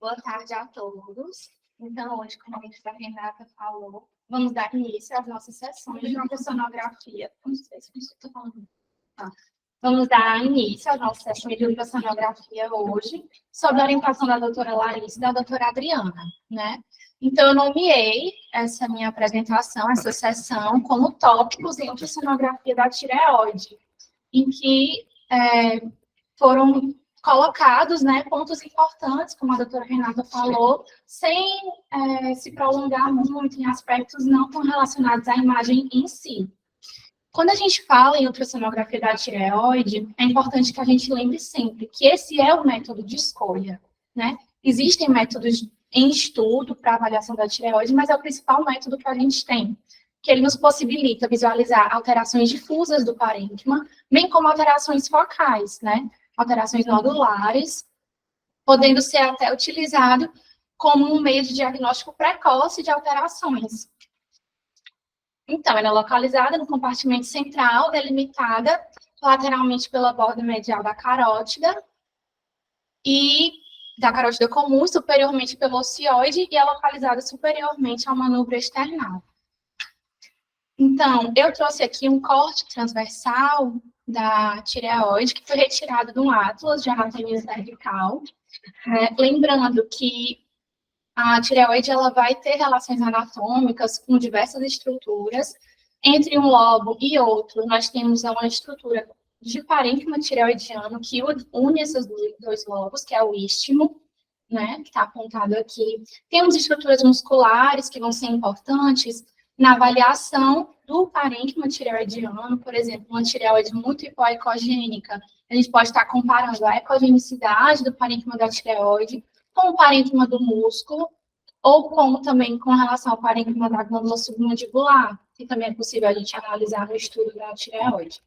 Boa tarde a todos. Então, hoje, como a professora Renata falou, vamos dar início às nossas sessões de ultrassonografia. Não sei se estou falando. Vamos dar início às nossas sessões de ultrassonografia hoje, sob a orientação da doutora Larissa e da doutora Adriana, né? Então, eu nomeei essa minha apresentação, essa sessão, como tópicos em ultrassonografia da tireoide, em que foram colocados, né, pontos importantes, como a doutora Renata falou, sem se prolongar muito em aspectos não tão relacionados à imagem em si. Quando a gente fala em ultrassonografia da tireoide, é importante que a gente lembre sempre que esse é o método de escolha, né? Existem métodos em estudo para avaliação da tireoide, mas é o principal método que a gente tem, que ele nos possibilita visualizar alterações difusas do parênquima, bem como alterações focais, né? Alterações nodulares, podendo ser até utilizado como um meio de diagnóstico precoce de alterações. Então, ela é localizada no compartimento central, delimitada lateralmente pela borda medial da carótida e da carótida comum, superiormente pelo ocioide, e é localizada superiormente ao manubro external. Então, eu trouxe aqui um corte transversal da tireoide, que foi retirado de um atlas de anatomia cervical, lembrando que a tireoide ela vai ter relações anatômicas com diversas estruturas. Entre um lobo e outro, nós temos uma estrutura de parênquima tireoidiano que une esses dois lobos, que é o istmo, né, que está apontado aqui. Temos estruturas musculares que vão ser importantes na avaliação do parênquima tireoidiano, por exemplo, uma tireoide muito hipoecogênica. A gente pode estar comparando a ecogenicidade do parênquima da tireoide com o parênquima do músculo, ou como também com relação ao parênquima da glândula submandibular, que também é possível a gente analisar no estudo da tireoide.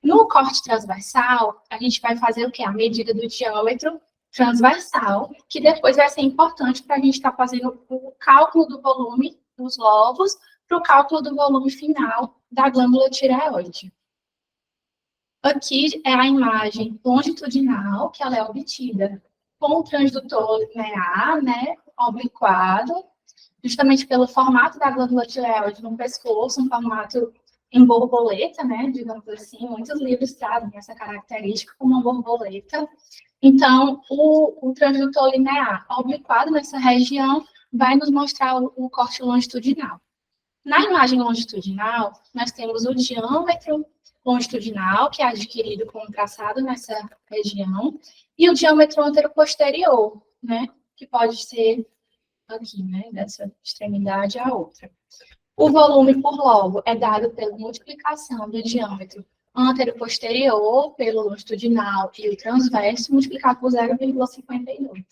No corte transversal, a gente vai fazer o quê? A medida do diâmetro transversal, que depois vai ser importante para a gente estar fazendo o cálculo do volume dos lobos para o cálculo do volume final da glândula tireoide. Aqui é a imagem longitudinal, que ela é obtida com o transdutor linear, né, obliquado, justamente pelo formato da glândula tireoide no pescoço, um formato em borboleta, né, digamos assim. Muitos livros trazem essa característica como uma borboleta. Então, o transdutor linear obliquado nessa região vai nos mostrar o corte longitudinal. Na imagem longitudinal, nós temos o diâmetro longitudinal, que é adquirido com o traçado nessa região, e o diâmetro anteroposterior, né, que pode ser aqui, né, dessa extremidade à outra. O volume por lobo é dado pela multiplicação do diâmetro anteroposterior pelo longitudinal e o transverso, multiplicado por 0,52.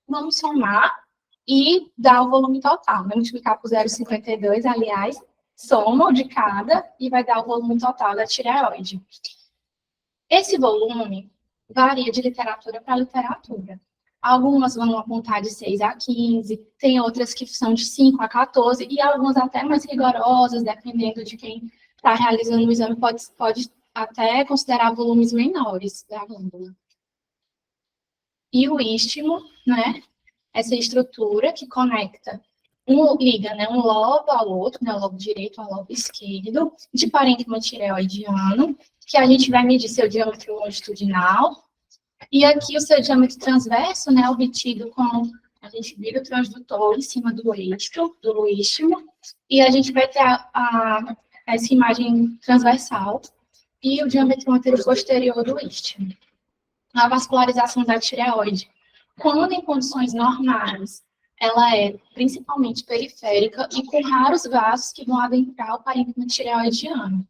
Vamos somar e dar o volume total, né? Multiplicar por 0,52, aliás, soma o de cada e vai dar o volume total da tireoide. Esse volume varia de literatura para literatura. Algumas vão apontar de 6 a 15, tem outras que são de 5 a 14, e algumas até mais rigorosas, dependendo de quem está realizando o exame, pode até considerar volumes menores da glândula. E o istmo, né? Essa estrutura que conecta, liga, né, um lobo ao outro, né, o lobo direito ao lobo esquerdo, de parênquima tireoidiano, que a gente vai medir seu diâmetro longitudinal, e aqui o seu diâmetro transverso, né, obtido com, a gente vira o transdutor em cima do istmo, e a gente vai ter essa imagem transversal, e o diâmetro anteroposterior do istmo. A vascularização da tireoide, quando em condições normais, ela é principalmente periférica e com raros vasos que vão adentrar o parênquima tireoidiano.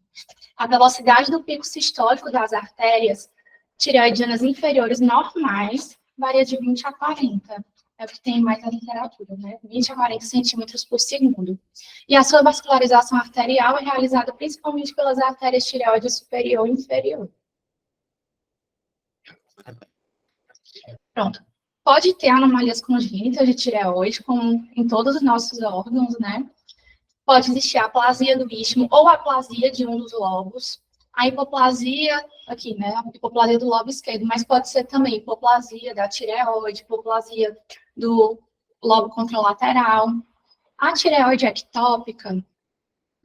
A velocidade do pico sistólico das artérias tireoidianas inferiores normais varia de 20 a 40. É o que tem mais na literatura, né? 20 a 40 centímetros por segundo. E a sua vascularização arterial é realizada principalmente pelas artérias tireoide superior e inferior. Pronto. Pode ter anomalias congênitas de tireoide, como em todos os nossos órgãos, né? Pode existir a aplasia do istmo ou a aplasia de um dos lobos. A hipoplasia, aqui, né? A hipoplasia do lobo esquerdo, mas pode ser também hipoplasia da tireoide, hipoplasia do lobo contralateral. A tireoide ectópica,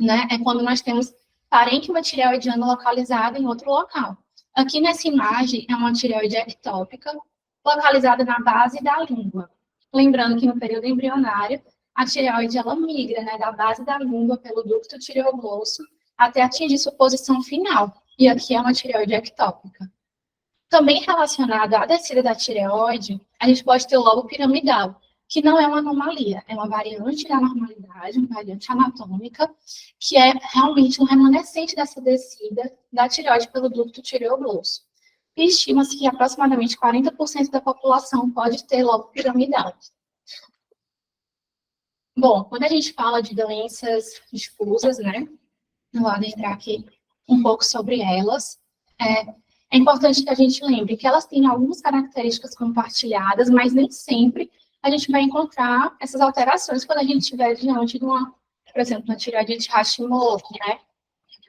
né, é quando nós temos parênquima tireoidiana localizada em outro local. Aqui nessa imagem é uma tireoide ectópica localizada na base da língua. Lembrando que no período embrionário, a tireoide ela migra, né, da base da língua pelo ducto tireoglosso até atingir sua posição final. E aqui é uma tireoide ectópica. Também relacionado à descida da tireoide, a gente pode ter o lobo piramidal, que não é uma anomalia, é uma variante da normalidade, uma variante anatômica, que é realmente um remanescente dessa descida da tireoide pelo ducto tireoglosso. E estima-se que aproximadamente 40% da população pode ter lobo piramidal. Bom, quando a gente fala de doenças difusas, né, eu vou adentrar aqui um pouco sobre elas. É importante que a gente lembre que elas têm algumas características compartilhadas, mas nem sempre a gente vai encontrar essas alterações quando a gente estiver diante de uma, por exemplo, uma tireoidite Hashimoto, né?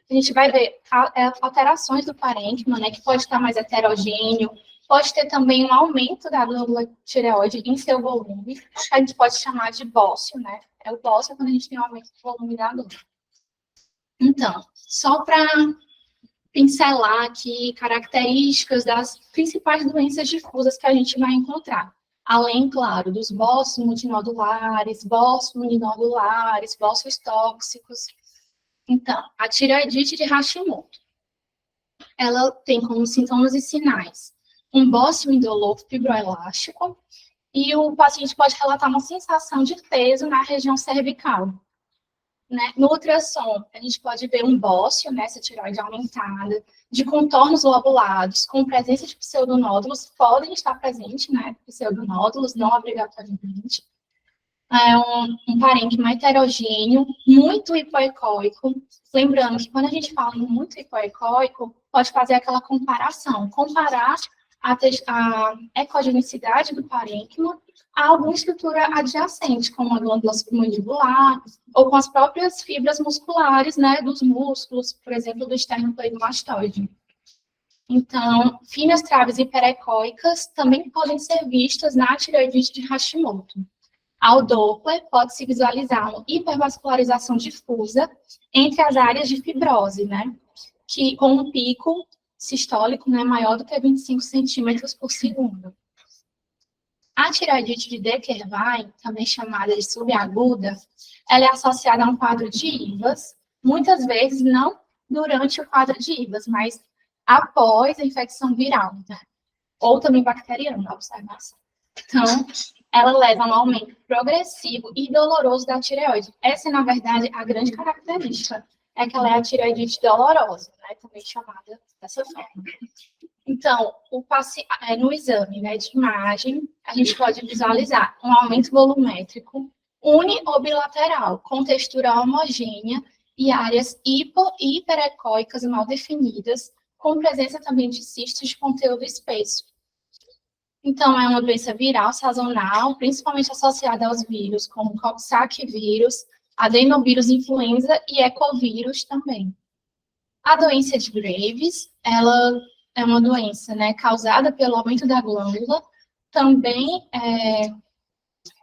A gente vai ver alterações do parênquima, né, que pode estar mais heterogêneo, pode ter também um aumento da glândula tireoide em seu volume, que a gente pode chamar de bócio, né? É o bócio quando a gente tem um aumento do volume da glândula. Então, só para pincelar aqui características das principais doenças difusas que a gente vai encontrar. Além, claro, dos bócios multinodulares, bócios tóxicos. Então, a tireoidite de Hashimoto. Ela tem como sintomas e sinais um bócio indolor fibroelástico e o paciente pode relatar uma sensação de peso na região cervical. Né? No ultrassom, a gente pode ver um bócio, né, essa tireoide aumentada, de contornos lobulados, com presença de pseudonódulos, podem estar presentes, né, pseudonódulos, não obrigatoriamente. É um parênquima heterogêneo, muito hipoecóico. Lembrando que quando a gente fala em muito hipoecóico, pode fazer aquela comparação, comparar a ecogenicidade do parênquima a alguma estrutura adjacente, como a glândula submandibular, ou com as próprias fibras musculares, né, dos músculos, por exemplo, do esternocleidomastoide. Então, finas traves hiperecóicas também podem ser vistas na tireoidite de Hashimoto. Ao Doppler, pode-se visualizar uma hipervascularização difusa entre as áreas de fibrose, né, que com um pico sistólico, né, maior do que 25 centímetros por segundo. A tireoidite de Decker-Wein, também chamada de subaguda, ela é associada a um quadro de IVAS, muitas vezes não durante o quadro de IVAS, mas após a infecção viral, né? Ou também bacteriana, observação. Então, ela leva a um aumento progressivo e doloroso da tireoide. Essa é, na verdade, a grande característica, é que ela é a tireoidite dolorosa, né? Também chamada dessa forma. Então, no exame, né, de imagem, a gente pode visualizar um aumento volumétrico uni ou bilateral, com textura homogênea e áreas hipo e hiperecóicas mal definidas, com presença também de cistos de conteúdo espesso. Então, é uma doença viral sazonal, principalmente associada aos vírus, como Coxsackie vírus, adenovírus influenza e ecovírus também. A doença de Graves, ela é uma doença, né, causada pelo aumento da glândula, também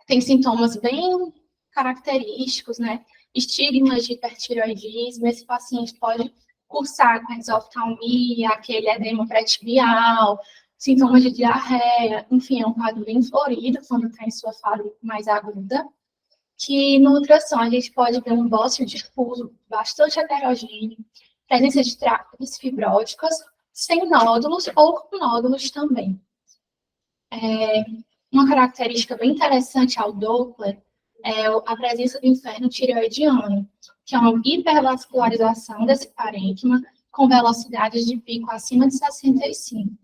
tem sintomas bem característicos, né, estigmas de hipertireoidismo. Esse paciente pode cursar com exoftalmia, aquele edema pré-tibial, sintomas de diarreia, enfim, é um quadro bem florido quando está em sua fase mais aguda, que no ultrassom a gente pode ver um bócio difuso bastante heterogêneo, presença de traves fibróticas, sem nódulos ou com nódulos também. Uma característica bem interessante ao Doppler é a presença do inferno tireoidiano, que é uma hipervascularização desse parênquima com velocidades de pico acima de 65.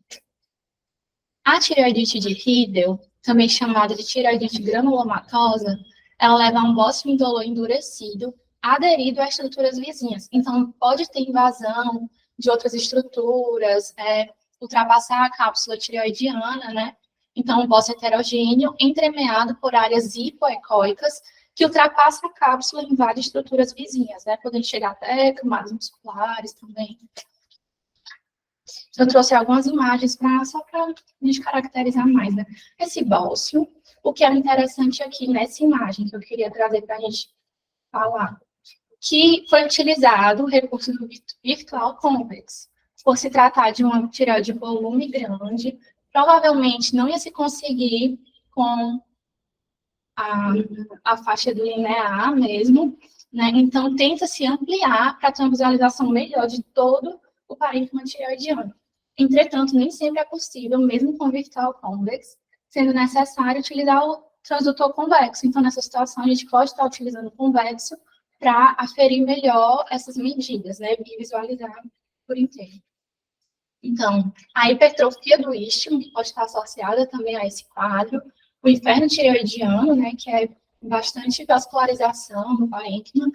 A tireoidite de Riedel, também chamada de tireoidite granulomatosa, ela leva a um bócio indolor endurecido aderido a estruturas vizinhas. Então, pode ter invasão de outras estruturas, ultrapassar a cápsula tireoidiana, né? Então, um bócio heterogêneo entremeado por áreas hipoecóicas que ultrapassa a cápsula e invade estruturas vizinhas, né? Podendo chegar até camadas musculares também. Eu trouxe algumas imagens só para a gente caracterizar mais, né? Esse bócio, o que é interessante aqui nessa imagem que eu queria trazer para a gente falar, que foi utilizado o recurso do Virtual Convex. Por se tratar de uma tireoide de volume grande, provavelmente não ia se conseguir com a faixa do linear mesmo, né? Então, tenta-se ampliar para ter uma visualização melhor de todo o parênquima tireoidiano. Entretanto, nem sempre é possível, mesmo com Virtual Convex, sendo necessário utilizar o transdutor convexo. Então, nessa situação, a gente pode estar utilizando o convexo para aferir melhor essas medidas, né? E visualizar por inteiro. Então, a hipertrofia do istmo pode estar associada também a esse quadro, o inferno tireoidiano, né, que é bastante vascularização no parênquima,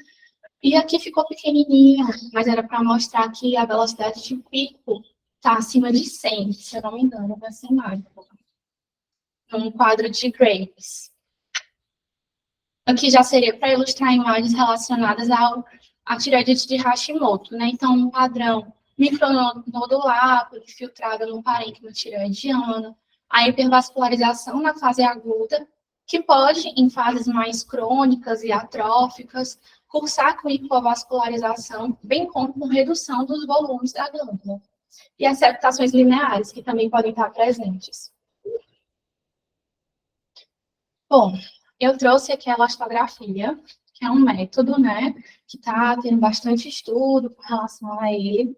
e aqui ficou pequenininho, mas era para mostrar que a velocidade de pico está acima de 100, se eu não me engano, nessa imagem. Um quadro de Graves. Aqui já seria para ilustrar imagens relacionadas à tireoidite de Hashimoto, né? Então, um padrão micronodular, infiltrada no parênquima tireoidiano, a hipervascularização na fase aguda, que pode, em fases mais crônicas e atróficas, cursar com hipovascularização, bem como com redução dos volumes da glândula. E as septações lineares, que também podem estar presentes. Bom, eu trouxe aqui a elastografia, que é um método, né, que está tendo bastante estudo com relação a ele.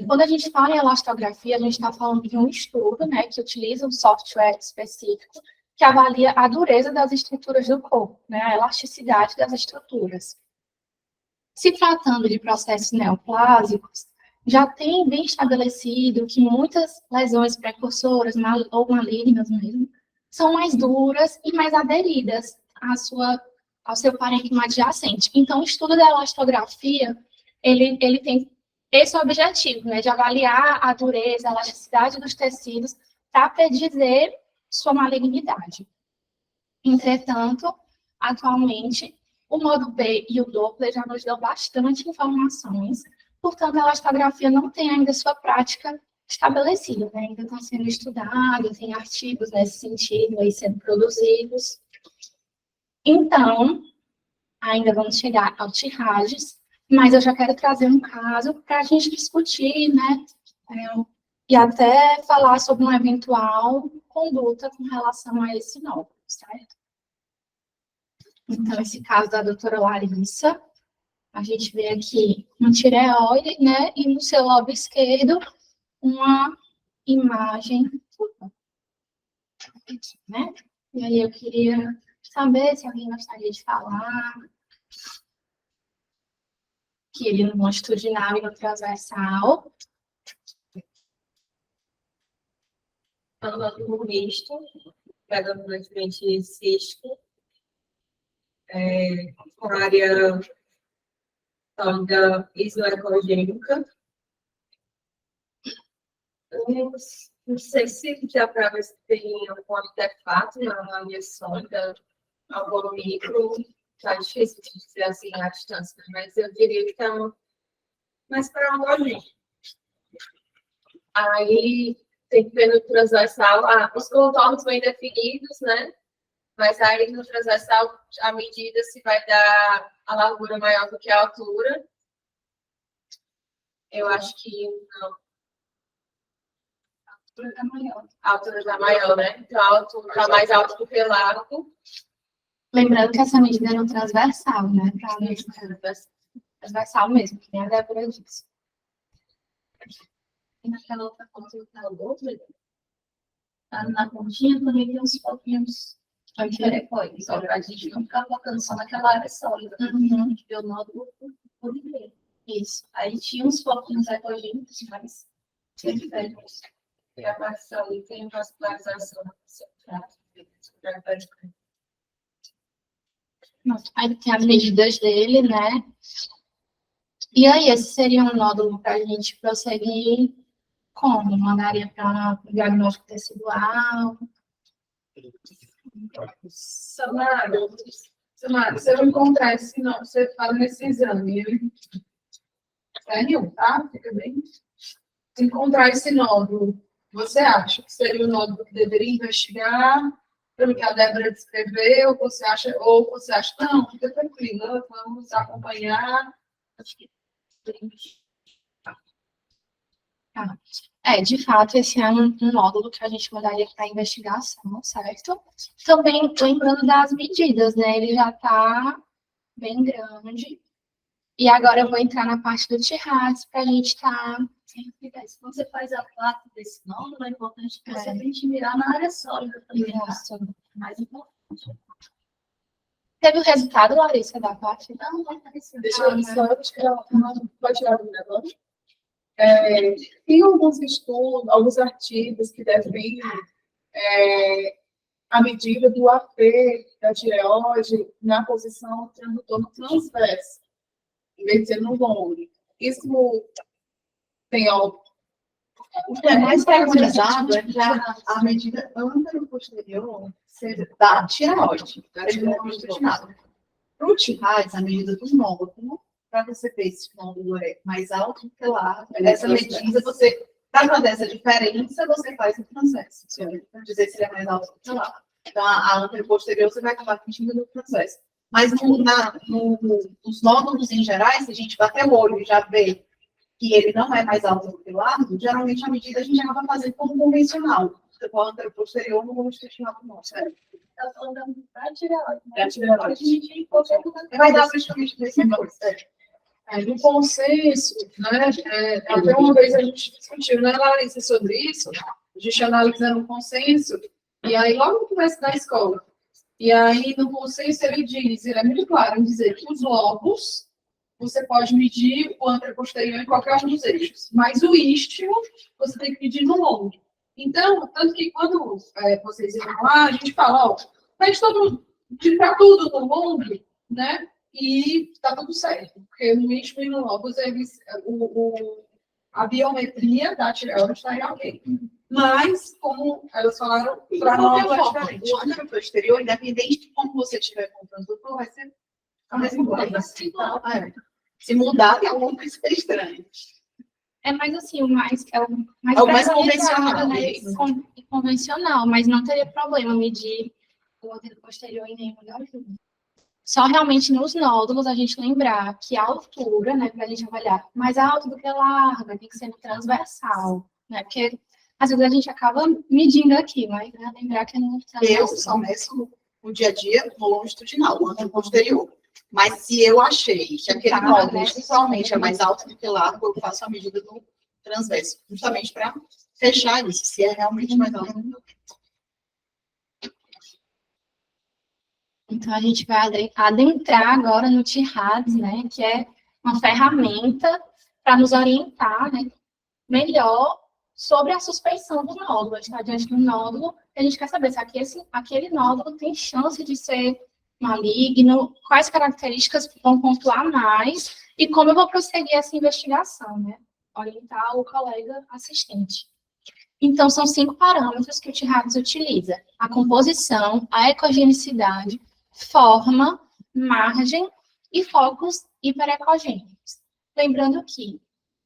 Quando a gente fala em elastografia, a gente está falando de um estudo, né, que utiliza um software específico que avalia a dureza das estruturas do corpo, né, a elasticidade das estruturas. Se tratando de processos neoplásicos, já tem bem estabelecido que muitas lesões precursoras, ou malignas mesmo, são mais duras e mais aderidas ao seu parênquima adjacente. Então, o estudo da elastografia, ele tem esse objetivo, né, de avaliar a dureza, a elasticidade dos tecidos para predizer sua malignidade. Entretanto, atualmente, o modo B e o Doppler já nos dão bastante informações, portanto, a elastografia não tem ainda sua prática estabelecida, né? Ainda estão sendo estudados, tem artigos nesse sentido aí sendo produzidos. Então, ainda vamos chegar ao Tirrages, mas eu já quero trazer um caso para a gente discutir, né? E até falar sobre uma eventual conduta com relação a esse nódulo, certo? Então, esse caso da doutora Larissa, a gente vê aqui uma tireoide, né? E no seu lobo esquerdo, uma imagem, né? E aí eu queria saber se alguém gostaria de falar que ele longitudinal e no transversal. Ângulo misto, pegando na frente cístico, com área sólida isoecogênica. Não sei se já para ver se tem algum artefato na área sólida, algum micro, tá difícil de dizer assim à distância, mas eu diria que está mais para um olhinho. Aí tem que ver no transversal, os contornos bem definidos, né? Mas aí no transversal, a medida se vai dar a largura maior do que a altura. Eu acho que não. A altura está maior, né? Então a altura está mais alta do que o largo. Lembrando que essa medida é no transversal, né? Transversal mesmo, que nem a Débora disse. E naquela outra foto da outra, na pontinha também tem uns pouquinhos antiarecóides, só para a gente não ficar focando só naquela área sólida. A gente vê o nódulo por inteiro. Isso. Aí tinha uns pouquinhos ecogênicos, mas tinha diferentes. E a parte sólida tem vascularização. Aí tem as medidas dele, né? E aí, esse seria um nódulo para a gente prosseguir como? Mandaria para o diagnóstico tecidual? Samara, se eu encontrar esse não, você fala nesse exame. Sério, tá? Fica bem. encontrar esse nódulo, você acha que seria o nódulo que deveria investigar, pelo que a Débora descreveu, ou você acha, não, fica tranquila, vamos acompanhar. Acho que De fato, esse é um módulo que a gente mandaria para investigação, certo? Também lembrando das medidas, né? Ele já está bem grande. E agora eu vou entrar na parte do TIRADS para a gente estar... se você faz a placa desse nódulo, é importante que você tente mirar na área sólida também. Mais importante. Teve o resultado, Larissa, da parte? Não, não apareceu. Deixa eu só tirar, pode tirar do negócio. Tem alguns estudos, alguns artigos que defendem a medida do AP da tireoide na posição transdutor no transverso, em vez de ser no longo. Isso tem algo. O que é mais preconizado é que a medida antero-posterior seja da tireoide, da região longitudinal. Para o TIRADS, a medida do nódulo, para você ver se o nódulo é mais alto do que largo, essa medida, para fazer essa diferença, você faz o transverso, para dizer se ele é mais alto do que largo. Então, a antero-posterior você vai acabar fingindo no transverso. Mas nos nódulos em geral, se a gente bater o olho e já vê que ele não é mais alto do que largo, geralmente a medida a gente acaba fazendo como convencional. Você pode antero posterior no longitudinal do nosso, certo? Está falando da tireoide. Da tireoide. Vai dar praticamente desse nível. No consenso, né, até uma vez a gente discutiu, né, Larissa, sobre isso, a gente analisando o consenso, e aí logo no começo da escola, e aí no consenso ele é muito claro em dizer que os lobos, você pode medir o anteroposterior em qualquer um dos eixos, mas o istmo você tem que medir no longo. Então, tanto que quando vocês irão lá, a gente fala, ó, mas tirar tudo no longo, né? E tá tudo certo, porque no istmo e no lobos, a biometria da tireoide está em ok. Mas, como elas falaram, para nós é diferente. O antero-posterior, independente de como você estiver com o transdutor, vai ser a mesma coisa. Se mudar, é algo que ser estranho. Mas assim, o mais convencional, né? Convencional, mas não teria problema medir o antero posterior em nenhum lugar. Só realmente nos nódulos a gente lembrar que a altura, né, para a gente avaliar, mais alto do que larga, tem que ser no transversal, né? Porque às vezes a gente acaba medindo aqui, mas né, lembrar que é no transversal. Eu só meço no dia a dia no longitudinal, no antero posterior. Mas se eu achei que aquele nódulo principalmente é mais alto do que largo, eu faço a medida do transverso, justamente para fechar isso, se é realmente mais alto do que. Então, a gente vai adentrar agora no TIRADS, né, que é uma ferramenta para nos orientar, né, melhor sobre a suspeição do nódulo. A gente está diante de um nódulo e a gente quer saber se aquele nódulo tem chance de ser maligno, quais características vão pontuar mais e como eu vou prosseguir essa investigação, né, orientar o colega assistente. Então, são 5 parâmetros que o TIRADS utiliza: a composição, a ecogenicidade, forma, margem e focos hiperecogênicos. Lembrando que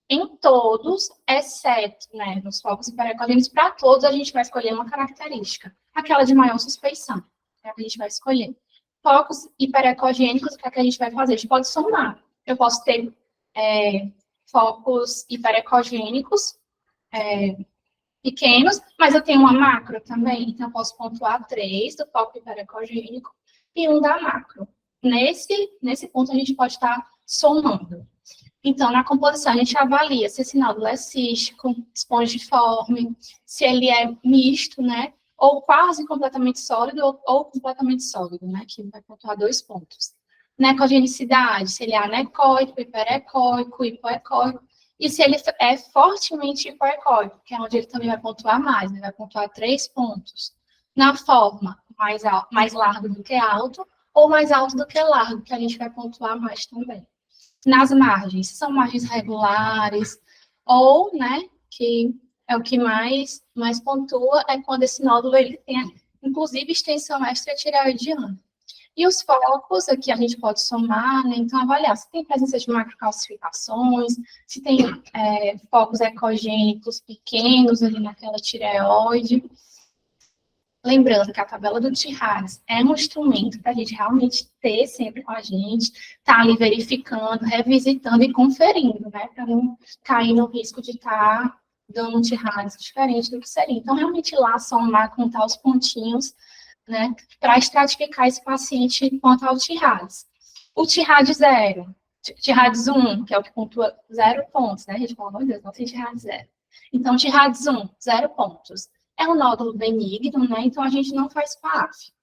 em todos, exceto né, nos focos hiperecogênicos, para todos a gente vai escolher uma característica, aquela de maior suspeição, é a que a gente vai escolher. Focos hiperecogênicos, o que é que a gente vai fazer? A gente pode somar. Eu posso ter focos hiperecogênicos pequenos, mas eu tenho uma macro também, então eu posso pontuar 3 do foco hiperecogênico e 1 da macro. Nesse ponto, a gente pode estar somando. Então, na composição, a gente avalia se esse nódulo é cístico, espongiforme, se ele é misto, né? Ou quase completamente sólido, ou completamente sólido, né? Que vai pontuar 2 pontos. Na ecogenicidade, se ele é anecoico, hiperecóico, hipoecóico. E se ele é fortemente hipoecóico, que é onde ele também vai pontuar mais, né? Vai pontuar 3 pontos. Na forma, mais largo do que alto, ou mais alto do que largo, que a gente vai pontuar mais também. Nas margens, se são margens regulares, ou, né, que é o que mais pontua, é quando esse nódulo ele tem, inclusive, extensão extratireoidiana. E os focos, aqui a gente pode somar, né? Então, avaliar se tem presença de macrocalcificações, se tem focos ecogênicos pequenos ali naquela tireoide. Lembrando que a tabela do T-Hades é um instrumento para a gente realmente ter sempre com a gente, estar ali verificando, revisitando e conferindo, né? Para não cair no risco de estar dando um T-Hades diferente do que seria. Então, realmente lá somar, contar os pontinhos, né? Para estratificar esse paciente quanto ao T-Hades. O T-Hades 0, T-Hades 1, que é o que pontua 0 pontos, né? A gente fala, meu Deus, não tem T-Hades 0. Então, T-Hades 1, 0 pontos. É um nódulo benigno, né? Então, a gente não faz PAF.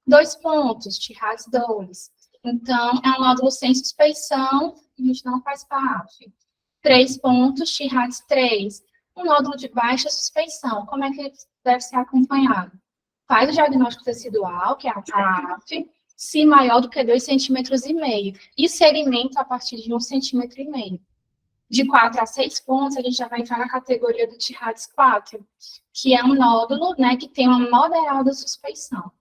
2 pontos, T-Hades 2. Então, é um nódulo sem suspeição, a gente não faz PAF. 3 pontos, T-Hades 3. Um nódulo de baixa suspeição. Como é que deve ser acompanhado? Faz o diagnóstico tecidual, que é a PAF, se maior do que 2,5 cm. E segmento a partir de 1,5 cm. De 4 a 6 pontos, a gente já vai entrar na categoria do T-Hades 4, que é um nódulo, né, que tem uma moderada suspeição.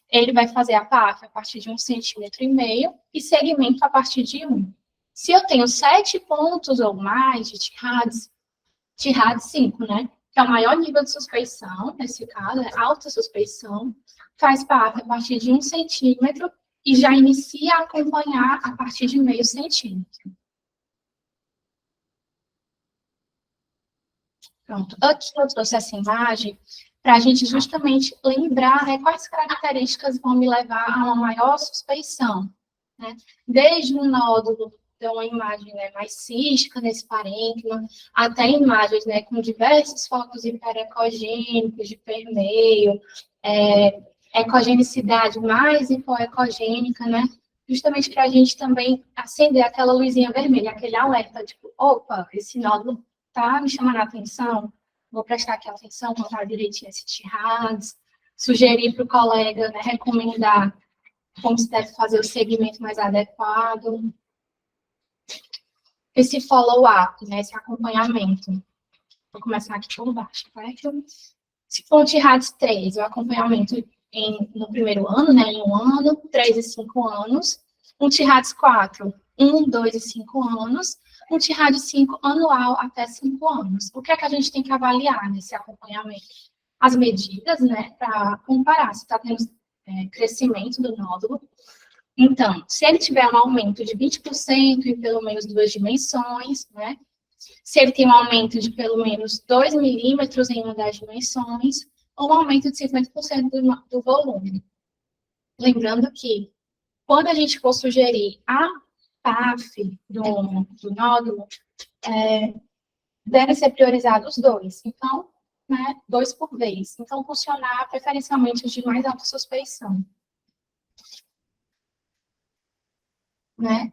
Ele vai fazer a PAF a partir de 1,5 cm e segmento a partir de 1. Se eu tenho 7 pontos ou mais de T-Hades 5, né, que é o maior nível de suspeição, nesse caso, é alta suspeição, faz PAF a partir de 1 centímetro e já inicia a acompanhar a partir de meio centímetro. Pronto, aqui eu trouxe essa imagem para a gente justamente lembrar, né, quais características vão me levar a uma maior suspeição, né? Desde um nódulo, então uma imagem, né, mais cística nesse parênquima, até imagens, né, com diversos focos hiperecogênicos de permeio, ecogenicidade mais hipoecogênica, né? Justamente para a gente também acender aquela luzinha vermelha, aquele alerta, tipo, opa, esse nódulo tá me chamando a atenção, vou prestar aqui atenção, contar direitinho esse T-Hades, sugerir para o colega, né, recomendar como se deve fazer o segmento mais adequado. Esse follow-up, né, esse acompanhamento. Vou começar aqui por baixo, certo? Se for um T-Hades 3, o acompanhamento no primeiro ano, né, em 1 ano, 3 e 5 anos. Um T-Hades 4, 1, 2 e 5 anos. Um T-Hades 5 anual até 5 anos. O que é que a gente tem que avaliar nesse acompanhamento? As medidas, né, para comparar se está tendo crescimento do nódulo. Então, se ele tiver um aumento de 20% em pelo menos 2 dimensões, né, se ele tem um aumento de pelo menos 2 milímetros em uma das dimensões, ou um aumento de 50% do volume. Lembrando que, quando a gente for sugerir a PAF do nódulo, devem ser priorizados 2. Então, né, 2 por vez. Então, funcionar preferencialmente os de mais alta suspeição. Né?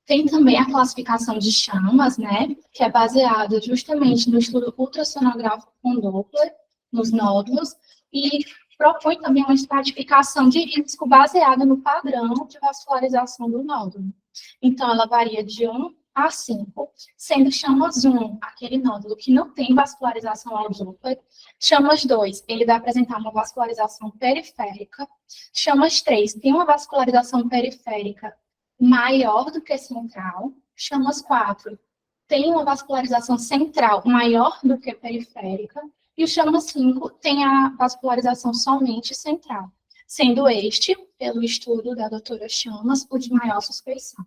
Tem também a classificação de chamas, né, que é baseada justamente no estudo ultrassonográfico com Doppler, nos nódulos, e propõe também uma estratificação de risco baseada no padrão de vascularização do nódulo. Então, ela varia de 1 a 5, sendo chamas 1, aquele nódulo que não tem vascularização ao Doppler. Chamas 2, ele vai apresentar uma vascularização periférica. Chamas 3, tem uma vascularização periférica maior do que central. Chamas 4, tem uma vascularização central maior do que periférica. E o Chamas 5 tem a vascularização somente central, sendo este, pelo estudo da doutora Chamas, o de maior suspeição.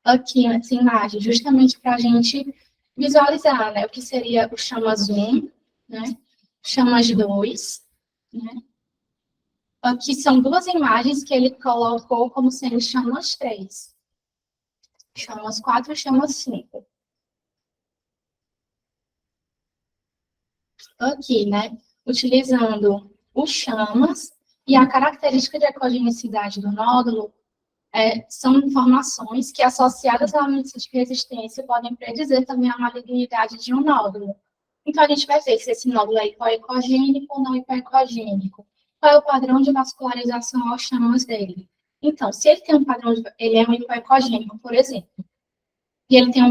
Aqui nessa imagem, justamente para a gente visualizar, né, o que seria o Chamas 1, né, Chamas 2, né. Aqui são 2 imagens que ele colocou como sendo Chamas 3. Chamas 4 e Chamas 5. Aqui, né, utilizando o chamas e a característica de ecogenicidade do nódulo, são informações que, associadas ao índice de resistência, podem predizer também a malignidade de um nódulo. Então, a gente vai ver se esse nódulo é hipoecogênico ou não hipoecogênico. Qual é o padrão de vascularização aos chamas dele? Então, se ele tem um padrão, ele é um hipoecogênico, por exemplo, e ele tem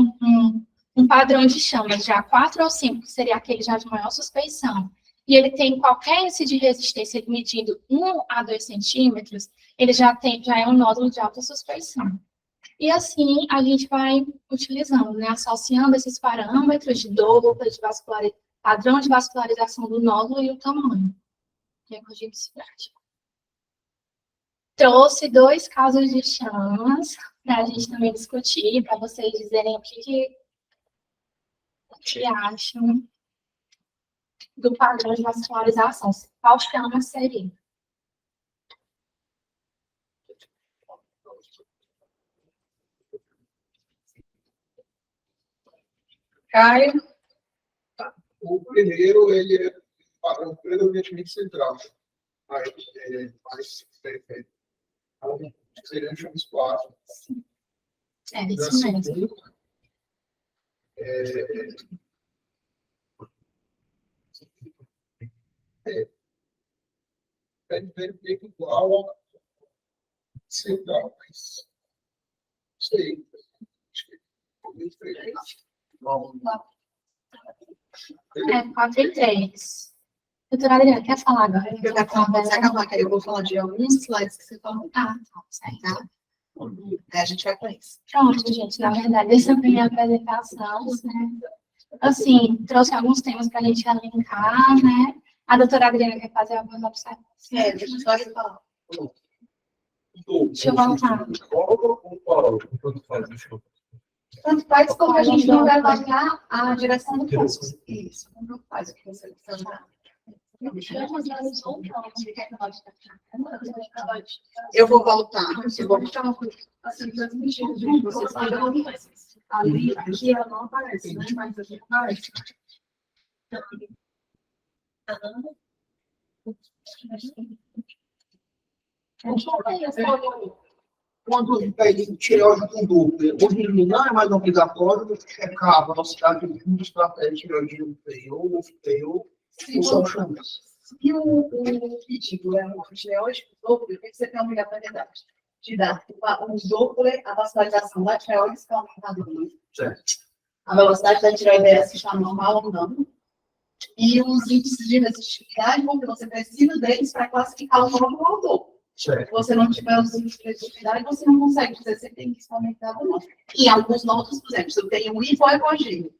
um padrão de chamas já 4 ou 5, que seria aquele já de maior suspeição, e ele tem qualquer índice de resistência medindo 1 a 2 centímetros, ele já é um nódulo de alta suspeição. E assim a gente vai utilizando, né, associando esses parâmetros de Doppler, padrão de vascularização do nódulo e o tamanho. Trouxe 2 casos de chamas para a gente também discutir, para vocês dizerem o que acham do padrão de vascularização. Qual chama seria? Caio, O primeiro, ele é padrão predominantemente central. Aí, mais perfeito. Seria um chama espaço. É isso mesmo. É igual a central, mas sei. Acho que é muito diferente. É 4 e 3. Doutora Adriana, quer falar agora? Eu quero falar, pode se acabar, que aí eu vou falar de alguns slides que você falou. Ah, tá, certo. Tá? Aí a gente vai com isso. Pronto, gente, na verdade, essa é a minha apresentação, né? Assim, trouxe alguns temas para a gente alinhar, né? A doutora Adriana quer fazer algumas observações. Deixa eu só falar. Deixa eu voltar. Tanto faz como a gente não vai avaliar a direção do curso. Isso, não faz o que você precisa. Eu vou voltar. Eu vou voltar uma coisa. Assim, transmitindo de vocês falam. Ali, aqui ela não aparece, né? Mas aqui aparece. Quando ele tireoide com dúvida, hoje ele não é mais obrigatório você checar a velocidade do fundo estratégico de tireoide inferior ou superior, ou só chamas. Se o pedido é um tireoide com Doppler, o que você tem a obrigatoriedade? De dar um Doppler, a vascularização da tireoide está aumentada ou não. Certo. A velocidade da tireoide está normal ou não. E os índices de resistividade, porque você precisa deles para classificar o nódulo ao Doppler. Certo. Se você não tiver os índices de resistividade, você não consegue dizer se tem risco aumentado ou não. E alguns nódulos, por exemplo, se eu tenho um hipoecogênio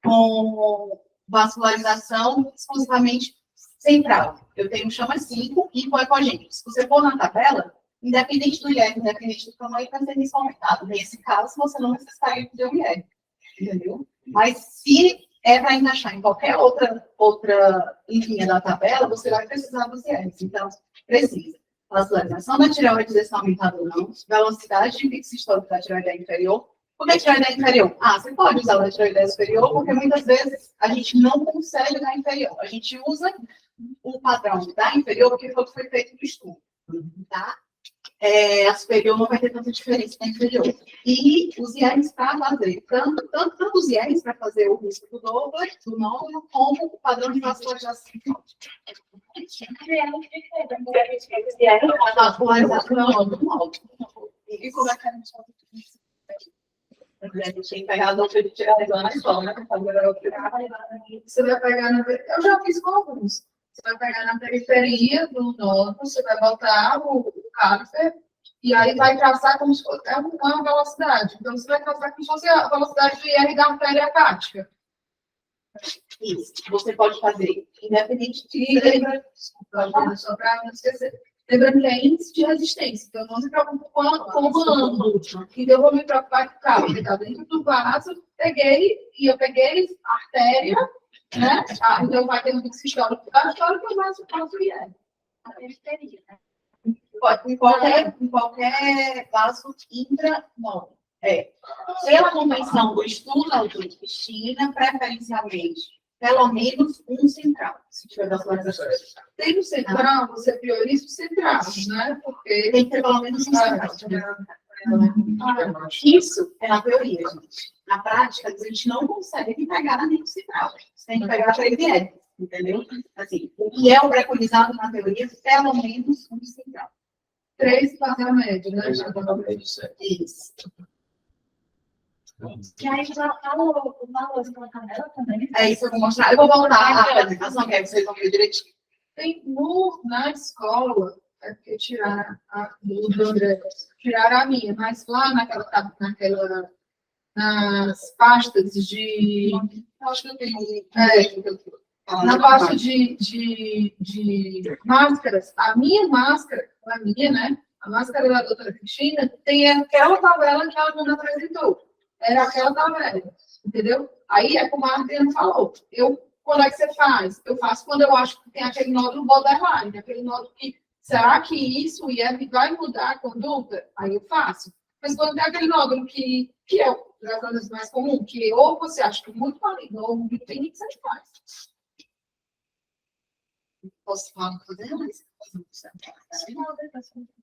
com vascularização exclusivamente central, eu tenho chama 5 hipoecogênios. Se você for na tabela, independente do IR, independente do tamanho, vai ter risco aumentado. Nesse caso, você não necessitaria ter um IR. Entendeu? Mas se é para encaixar em qualquer outra linha da tabela, você vai precisar dos IRs. Então, precisa. Vascularização da tireoide está aumentada ou não, velocidade de fixo histórico da tireoide inferior. Por que a tireoide inferior? Você pode usar a tireoide superior, porque muitas vezes a gente não consegue da inferior. A gente usa o padrão da inferior, porque foi o que foi feito no estudo. Tá? A superior não vai ter tanta diferença da inferior. E os IRs para fazer, tanto os IRs para fazer o risco do Doppler, do nódulo, como o padrão de vascularização. A vascularização do nódulo. E como é que a gente faz isso? A gente tem que pegar a Doppler de tireoide na escola, né? você vai pegar na... Eu já fiz com alguns. Você vai pegar na periferia do nódulo, você vai botar o cálifer, e aí vai traçar como se fosse uma velocidade. Então, você vai traçar como se fosse a velocidade do IR da artéria hepática. Isso, você pode fazer, independente de... Só para não esquecer. Lembrando que é índice de resistência. Então, não se preocupe com o ângulo. Então, eu vou me preocupar com o carro que está dentro do vaso. Eu peguei a artéria, né? Então, vai ter um fixo histórico da história que eu faço o IR. A periferia, né? Pode, em qualquer vaso intranódulo. Pela convenção do estudo da autointestina, preferencialmente, pelo menos um central, se tiver vascularização. Tem no central, você prioriza o central, né? Porque Tem que ter pelo menos um central. Isso é na teoria, gente. Na prática, a gente não consegue pegar nem o central. Você tem que pegar para IVR, entendeu? Assim, o que é o preconizado na teoria, pelo menos um central. 3 fazer a média, né? Isso. Que aí já falou o valor de colocar nela também. É isso que eu vou mostrar. Eu vou voltar à apresentação, que aí vocês vão ver direitinho. Tem na escola, é porque tiraram a minha, mas lá nas pastas de. Acho que eu tenho Na pasta de máscaras, a minha máscara, a minha, né? A máscara da doutora Cristina tem aquela tabela que ela não apresentou. Era aquela tabela, entendeu? Aí é como a Adriana falou. Quando é que você faz? Eu faço quando eu acho que tem aquele nódulo borderline, aquele nódulo que, será que isso vai mudar a conduta? Aí eu faço. Mas quando tem aquele nódulo que é o das mais comum, que ou você acha que é muito maligno, ou muito tem que você faz. Posso falar fazer?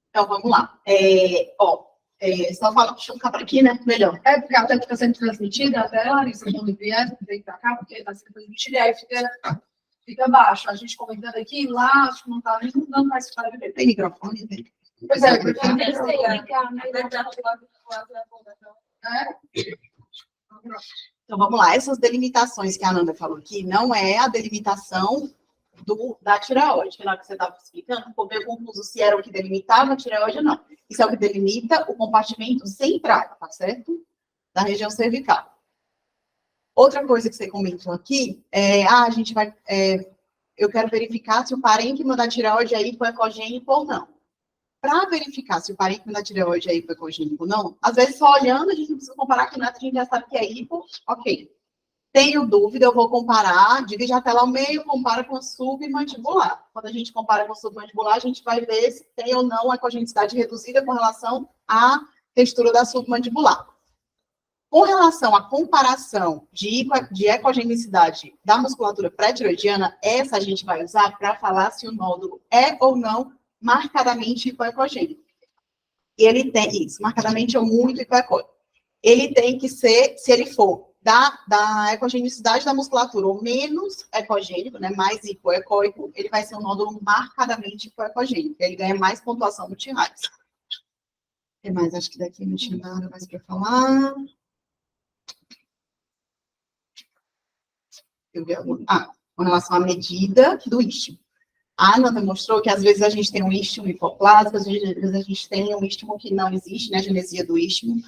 Então, vamos lá. Só fala, deixa eu ficar para aqui, né? Melhor. É porque até fica sendo transmitida, até a Larissa quando vier, vem para cá, porque está sendo transmitida, e aí fica baixo. A gente comentando aqui, lá, acho que não está nem dando mais para ver. Tem microfone? Tem. Pois é, Então, vamos lá. Essas delimitações que a Ananda falou aqui não é a delimitação da tireoide, que na hora que você estava explicando, ficou meio confuso se era o que delimitava a tireoide ou não. Isso é o que delimita o compartimento central, tá certo? Da região cervical. Outra coisa que você comentou aqui a gente vai... eu quero verificar se o parênquima da tireoide é hipoecogênico ou não. Para verificar se o parênquima da tireoide é hipoecogênico ou não, às vezes só olhando a gente não precisa comparar com nada, a gente já sabe que é hipo, ok. Tenho dúvida, eu vou comparar, divide a tela ao meio, compara com a submandibular. Quando a gente compara com a submandibular, a gente vai ver se tem ou não a ecogenicidade reduzida com relação à textura da submandibular. Com relação à comparação de ecogenicidade da musculatura pré-tiroidiana, essa a gente vai usar para falar se o nódulo é ou não marcadamente hipoecogênico. E ele tem isso, marcadamente ou muito hipoecogênico. Ele tem que ser, se ele for da ecogenicidade da musculatura ou menos ecogênico, né, mais hipoecóico, ele vai ser um nódulo marcadamente hipoecogênico. Ele ganha mais pontuação no TIRAIS. O que mais? Acho que daqui não tinha nada mais para falar. Com relação à medida do istmo. A Ana demonstrou que às vezes a gente tem um istmo hipoplásico, às vezes a gente tem um istmo que não existe, né, a genesia do istmo.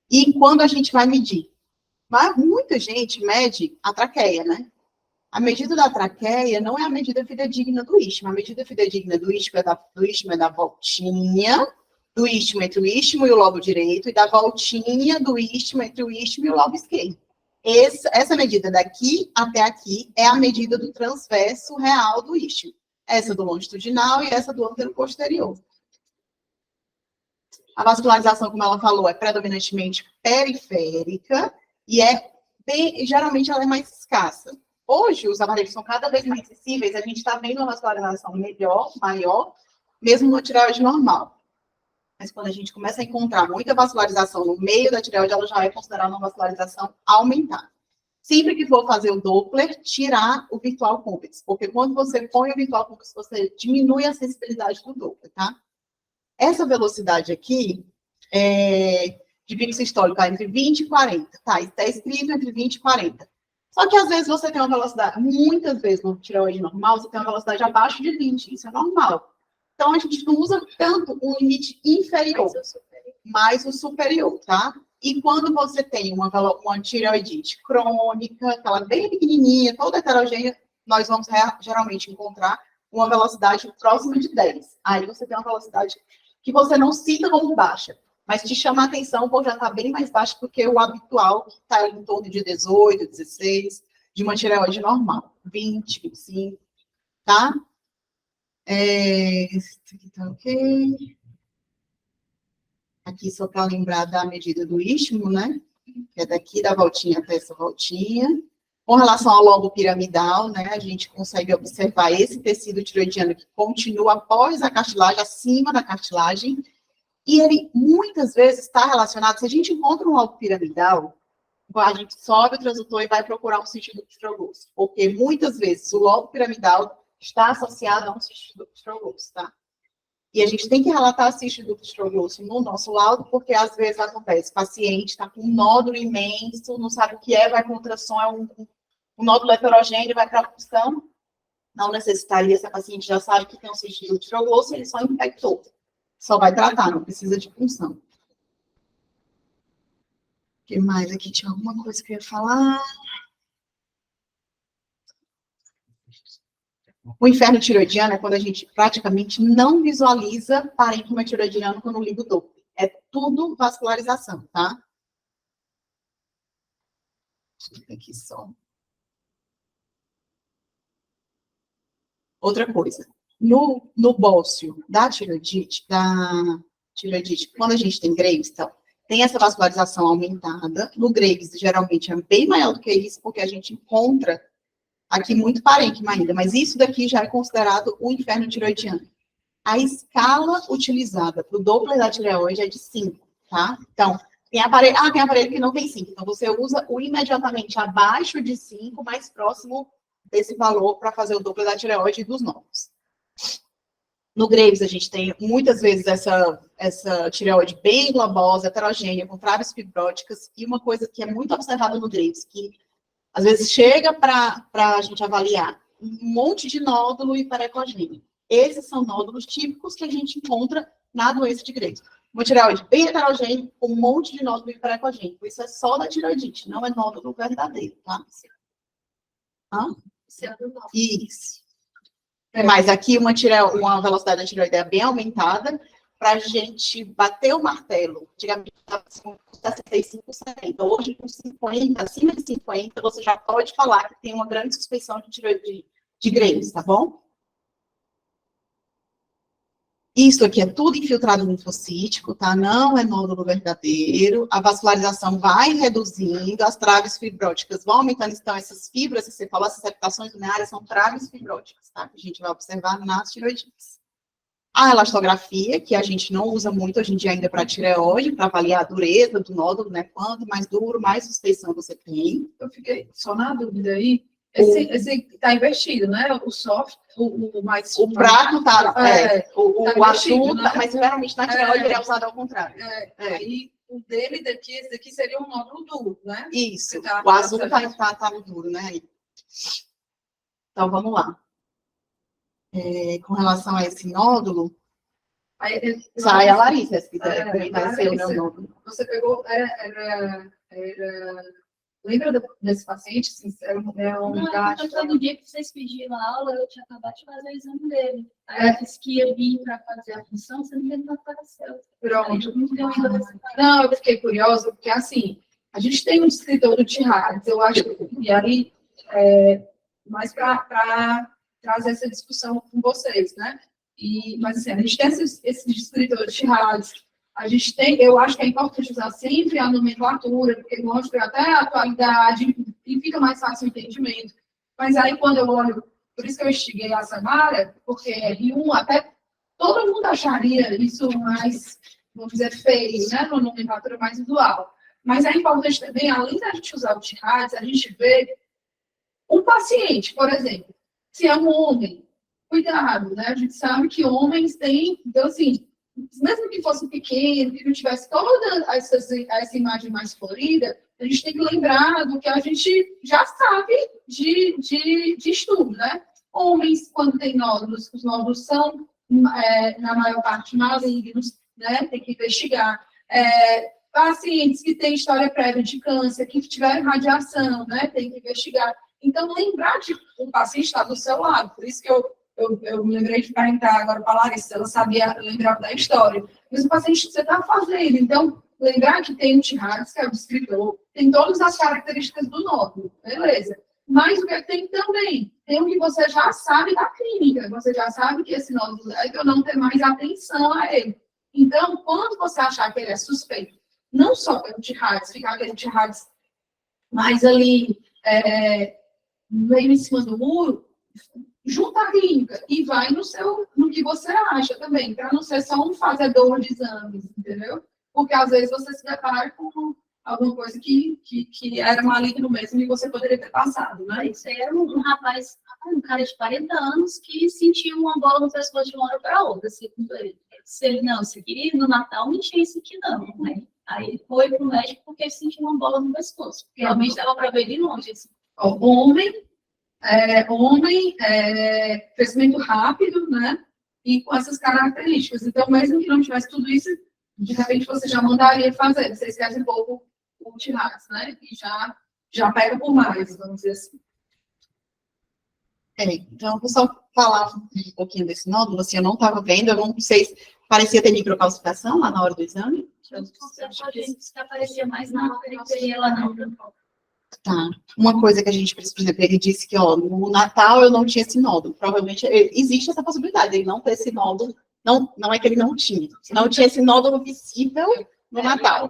E quando a gente vai medir? Mas muita gente mede a traqueia, né? A medida da traqueia não é a medida fidedigna do istmo. A medida fidedigna do istmo é da voltinha do istmo entre o istmo e o lobo direito e da voltinha do istmo entre o istmo e o lobo esquerdo. Essa medida daqui até aqui é a medida do transverso real do istmo. Essa do longitudinal e essa do ântero posterior. A vascularização, como ela falou, é predominantemente periférica e geralmente ela é mais escassa. Hoje, os aparelhos são cada vez mais sensíveis, a gente está vendo uma vascularização melhor, maior, mesmo no tireoide normal. Mas quando a gente começa a encontrar muita vascularização no meio da tireoide, ela já é considerada uma vascularização aumentada. Sempre que for fazer o Doppler, tirar o virtual convex, porque quando você põe o virtual convex, você diminui a sensibilidade do Doppler, tá? Essa velocidade aqui de pico sistólico entre 20 e 40, tá? Está escrito entre 20 e 40. Só que às vezes você tem uma velocidade, muitas vezes no tireoide normal, você tem uma velocidade abaixo de 20, isso é normal. Então a gente não usa tanto um limite inferior, mas o superior, tá? E quando você tem uma tireoidite crônica, aquela bem pequenininha, toda heterogênea, nós vamos geralmente encontrar uma velocidade próxima de 10. Aí você tem uma velocidade que você não cita como baixa, mas te chama a atenção por já estar bem mais baixo do que o habitual, que está em torno de 18, 16, de uma tireoide normal. 20, 25, tá? Esse aqui tá ok. Aqui só para lembrar da medida do istmo, né? Que é daqui da voltinha até essa voltinha. Com relação ao lobo piramidal, né? A gente consegue observar esse tecido tiroidiano que continua após a cartilagem, acima da cartilagem. E ele, muitas vezes, está relacionado... Se a gente encontra um lobo piramidal, a gente sobe o transdutor e vai procurar um sentido de estrogosto. Porque, muitas vezes, o lobo piramidal está associado a um sentido de estrogosto, tá? E a gente tem que relatar a cisto duplo estroglócio no nosso laudo, porque às vezes acontece, o paciente está com um nódulo imenso, não sabe o que é, vai com ultrassom, é um nódulo heterogêneo, vai para a punção, não necessitaria, se a paciente já sabe que tem um cisto duplo estroglócio, ele só infectou. Só vai tratar, não precisa de punção. O que mais aqui? Tinha alguma coisa que eu ia falar? O inferno tiroidiano é quando a gente praticamente não visualiza parênquima tiroidiano quando liga o Doppler. É tudo vascularização, tá? Deixa eu ver aqui só. Outra coisa. No bócio da tiroidite, quando a gente tem Graves, então, tem essa vascularização aumentada. No Graves, geralmente, é bem maior do que isso, porque a gente encontra aqui muito parênquima ainda, mas isso daqui já é considerado o inferno tiroidiano. A escala utilizada para o Doppler da tireoide é de 5, tá? Então, tem aparelho que não tem 5. Então, você usa o imediatamente abaixo de 5, mais próximo desse valor para fazer o Doppler da tireoide e dos nódulos. No Graves, a gente tem muitas vezes essa tireoide bem globosa, heterogênea, com traves fibróticas, e uma coisa que é muito observada no Graves, que às vezes chega para a gente avaliar um monte de nódulo hiperecogêneo. Esses são nódulos típicos que a gente encontra na doença de Graves. Uma tireoide bem heterogênea, com um monte de nódulo hiperecogêneo. Isso é só da tireoidite, não é nódulo verdadeiro, tá? Hã? Isso. Mas aqui uma velocidade da tireoide bem aumentada, para a gente bater o martelo. Antigamente estava 65, 70. Hoje, com 50, acima de 50, você já pode falar que tem uma grande suspeição de tireoide de Graves, tá bom? Isso aqui é tudo infiltrado linfocítico, tá? Não é nódulo verdadeiro. A vascularização vai reduzindo, as traves fibróticas vão aumentando. Então, essas fibras, que você falou, essas septações lineares, são traves fibróticas, tá? Que a gente vai observar nas tireoidites. A elastografia, que a gente não usa muito hoje em dia ainda para tireoide, para avaliar a dureza do nódulo, né? Quanto mais duro, mais suspeição você tem. Eu fiquei só na dúvida aí. Esse está invertido, né? O soft, o mais... O prato tá... o azul, né? Mas geralmente na tireoide ele é usado ao contrário. Aí o dele daqui, esse daqui seria um nódulo duro, né? Isso. Tá, o azul tá no duro, né? Então, vamos lá. Com relação a esse nódulo, sai a Larissa, se quiser comentar esse meu nódulo. Você pegou, lembra desse paciente? Todo dia que vocês pediram a aula, eu tinha acabado de fazer o exame dele. Aí eu disse que ia vir para fazer a função, você não apareceu. Pronto. Não, eu fiquei curiosa, porque assim, a gente tem um descritor do T-Hards, eu acho, e aí, mais para trazer essa discussão com vocês, né? Mas assim, a gente tem esse descritor de T-Hards, a gente tem, eu acho que é importante usar sempre a nomenclatura, porque mostra até a atualidade e fica mais fácil o entendimento. Mas aí, quando eu olho, por isso que eu instiguei a Samara, porque até todo mundo acharia isso mais, vamos dizer, feio, né? Uma nomenclatura mais visual. Mas é importante também, além da gente usar o T-Hards, a gente vê um paciente, por exemplo, se é um homem, cuidado, né? A gente sabe que homens têm, então assim, mesmo que fosse pequeno, que não tivesse toda essa imagem mais florida, a gente tem que lembrar do que a gente já sabe de estudo, né? Homens, quando tem nódulos, os nódulos são, na maior parte, malignos, né? Tem que investigar. Pacientes que têm história prévia de câncer, que tiveram radiação, né? Tem que investigar. Então, lembrar de um paciente estar do seu lado. Por isso que eu me lembrei de perguntar agora para a Larissa, ela sabia lembrar da história. Mas o paciente que você está fazendo. Então, lembrar que tem o T-Hards, que é o descritor, tem todas as características do nódulo, beleza. Mas o que tem também? Tem o que você já sabe da clínica. Você já sabe que esse nódulo é que eu não tenho mais atenção a ele. Então, quando você achar que ele é suspeito, não só pelo T-Hards, ficar aquele T-Hards mais ali, meio em cima do muro, junta a clínica e vai no que você acha também, para não ser só um fazedor de exames, entendeu? Porque às vezes você se depara com alguma coisa que era maligno mesmo e você poderia ter passado, né? Isso aí era um rapaz, um cara de 40 anos que sentia uma bola no pescoço de uma hora para outra, segundo ele. se ele, não, isso aqui no Natal não tinha isso aqui não, né? Aí ele foi pro médico porque ele sentiu uma bola no pescoço. Realmente dava para ver de longe, assim. Ó, crescimento rápido, né? E com essas características. Então, mesmo que não tivesse tudo isso, de repente você já mandaria fazer. Você esquece um pouco o T-Rax, né? E já pega por mais, vamos dizer assim. Então, eu vou só falar um pouquinho desse nódulo, assim, eu não estava vendo, eu não sei se parecia ter microcalcificação lá na hora do exame. Que aparecia mais na periferia lá não. Tá. Uma coisa que a gente precisa, por exemplo, ele disse que, ó, no Natal eu não tinha esse nódulo. Provavelmente existe essa possibilidade, ele não ter esse nódulo. Não é que ele não tinha esse nódulo visível no Natal.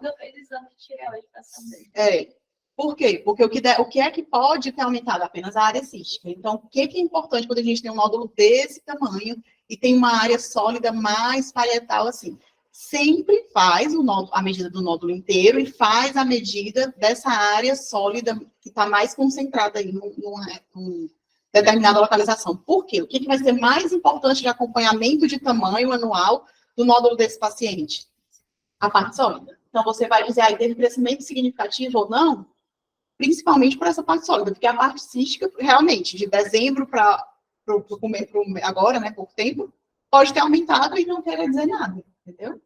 Por quê? Porque o que é que pode ter aumentado? Apenas a área cística. Então, o que é importante quando a gente tem um nódulo desse tamanho e tem uma área sólida mais parietal assim? Sempre faz a medida do nódulo inteiro e faz a medida dessa área sólida que está mais concentrada aí numa determinada localização. Por quê? O que vai ser mais importante de acompanhamento de tamanho anual do nódulo desse paciente? A parte sólida. Então, você vai dizer, teve crescimento significativo ou não? Principalmente por essa parte sólida, porque a parte cística, realmente, de dezembro para agora, né, pouco tempo, pode ter aumentado e não querer dizer nada, entendeu?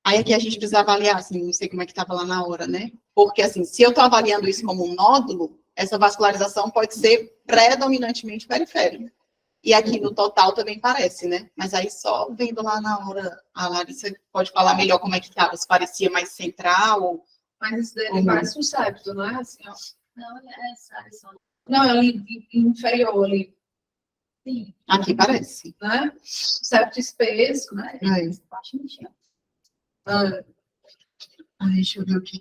Aí aqui a gente precisa avaliar, assim, não sei como é que estava lá na hora, né? Porque, assim, se eu estou avaliando isso como um nódulo, essa vascularização pode ser predominantemente periférica. E aqui no total também parece, né? Mas aí só vendo lá na hora, a Larissa pode falar melhor como é que estava, se parecia mais central. Mas isso daí parece um septo, não é? Assim, ó. Não, é essa. Não, é ali inferior ali. Sim. Aqui parece. Né? Septo espesso, né? Acho que não tinha. Deixa eu ver o que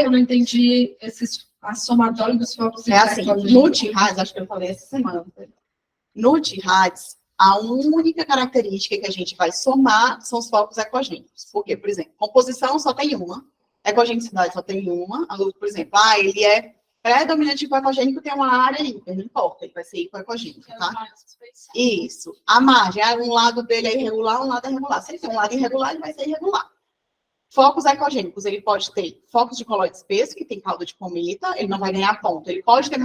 Eu não entendi a somatória dos focos. É assim, no T-Rads, acho que eu falei essa semana. No T-Rads, a única característica que a gente vai somar são os focos ecogênicos. Porque, por exemplo, composição só tem uma, ecogenicidade só tem uma. Por exemplo, ele é predominante ecogênico, tem uma área hiper, não importa, ele vai ser hipoecogênico, tá? Isso. A margem, um lado dele é irregular, um lado é regular. Se ele tem um lado irregular, ele vai ser irregular. Focos ecogênicos, ele pode ter focos de colóide espesso, que tem caldo de cometa, ele não vai ganhar ponto. Ele pode ter